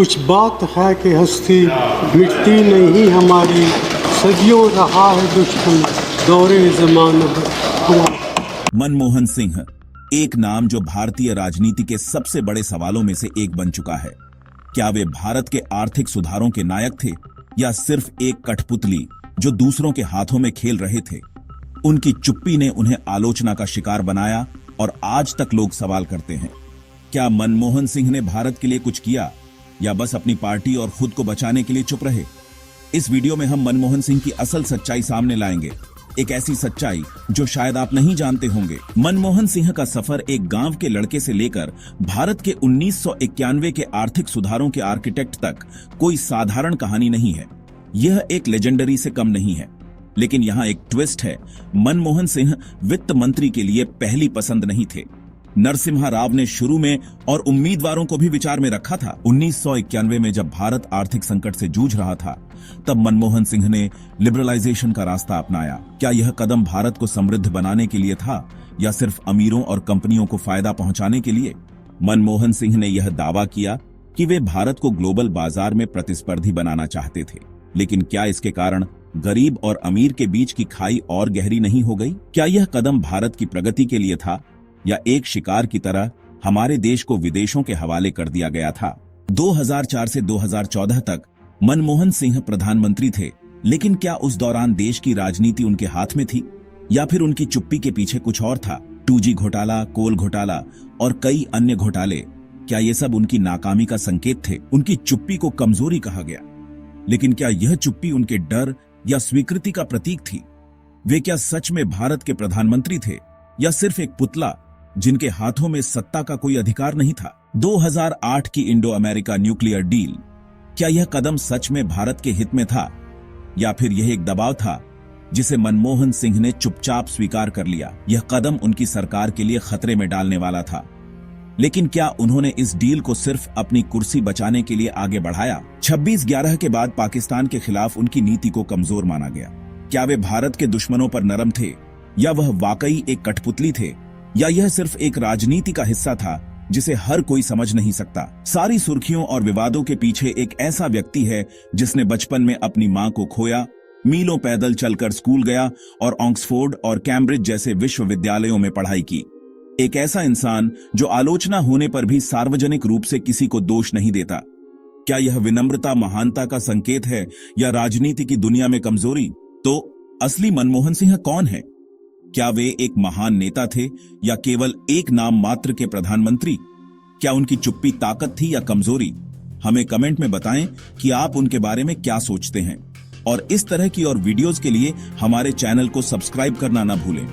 कुछ बात है कि हस्ती मिटती नहीं हमारी, सदियों रहा है दुश्मन दौरे ज़माना हुआ। मनमोहन सिंह एक नाम जो भारतीय राजनीति के सबसे बड़े सवालों में से एक बन चुका है। क्या वे भारत के आर्थिक सुधारों के नायक थे या सिर्फ एक कठपुतली जो दूसरों के हाथों में खेल रहे थे? उनकी चुप्पी ने उन्हें आलोचना का शिकार बनाया और आज तक लोग सवाल करते हैं, क्या मनमोहन सिंह ने भारत के लिए कुछ किया या बस अपनी पार्टी और खुद को बचाने के लिए चुप रहे? इस वीडियो में हम मनमोहन सिंह की असल सच्चाई सामने लाएंगे, एक ऐसी सच्चाई जो शायद आप नहीं जानते होंगे। मनमोहन सिंह का सफर एक गांव के लड़के से लेकर भारत के 1991 के आर्थिक सुधारों के आर्किटेक्ट तक कोई साधारण कहानी नहीं है। यह एक लेजेंडरी से कम नहीं है। लेकिन यहाँ एक ट्विस्ट है, मनमोहन सिंह वित्त मंत्री के लिए पहली पसंद नहीं थे। नरसिम्हा राव ने शुरू में और उम्मीदवारों को भी विचार में रखा था। 1991 में जब भारत आर्थिक संकट से जूझ रहा था, तब मनमोहन सिंह ने लिबरलाइजेशन का रास्ता अपनाया। क्या यह कदम भारत को समृद्ध बनाने के लिए था या सिर्फ अमीरों और कंपनियों को फायदा पहुंचाने के लिए? मनमोहन सिंह ने यह दावा किया कि वे भारत को ग्लोबल बाजार में प्रतिस्पर्धी बनाना चाहते थे। लेकिन क्या इसके कारण गरीब और अमीर के बीच की खाई और गहरी नहीं हो गई? क्या यह कदम भारत की प्रगति के लिए था या एक शिकार की तरह हमारे देश को विदेशों के हवाले कर दिया गया था? 2004 से 2014 तक मनमोहन सिंह प्रधानमंत्री थे, लेकिन क्या उस दौरान देश की राजनीति उनके हाथ में थी या फिर उनकी चुप्पी के पीछे कुछ और था? 2G घोटाला, कोल घोटाला और कई अन्य घोटाले, क्या ये सब उनकी नाकामी का संकेत थे? उनकी चुप्पी को कमजोरी कहा गया, लेकिन क्या यह चुप्पी उनके डर या स्वीकृति का प्रतीक थी? वे क्या सच में भारत के प्रधानमंत्री थे या सिर्फ एक पुतला जिनके हाथों में सत्ता का कोई अधिकार नहीं था? 2008 की इंडो अमेरिका न्यूक्लियर डील, क्या यह कदम सच में भारत के हित में था या फिर यह एक दबाव था जिसे मनमोहन सिंह ने चुपचाप स्वीकार कर लिया? यह कदम उनकी सरकार के लिए खतरे में डालने वाला था, लेकिन क्या उन्होंने इस डील को सिर्फ अपनी कुर्सी बचाने के लिए आगे बढ़ाया? 26/11 के बाद पाकिस्तान के खिलाफ उनकी नीति को कमजोर माना गया। क्या वे भारत के दुश्मनों पर नरम थे या वह वाकई एक कठपुतली थे, या यह सिर्फ एक राजनीति का हिस्सा था जिसे हर कोई समझ नहीं सकता? सारी सुर्खियों और विवादों के पीछे एक ऐसा व्यक्ति है जिसने बचपन में अपनी मां को खोया, मीलों पैदल चलकर स्कूल गया और ऑक्सफोर्ड और कैम्ब्रिज जैसे विश्वविद्यालयों में पढ़ाई की। एक ऐसा इंसान जो आलोचना होने पर भी सार्वजनिक रूप से किसी को दोष नहीं देता। क्या यह विनम्रता महानता का संकेत है या राजनीति की दुनिया में कमजोरी? तो असली मनमोहन सिंह कौन है? क्या वे एक महान नेता थे या केवल एक नाम मात्र के प्रधानमंत्री? क्या उनकी चुप्पी ताकत थी या कमजोरी? हमें कमेंट में बताएं कि आप उनके बारे में क्या सोचते हैं। और इस तरह की और वीडियोस के लिए हमारे चैनल को सब्सक्राइब करना ना भूलें।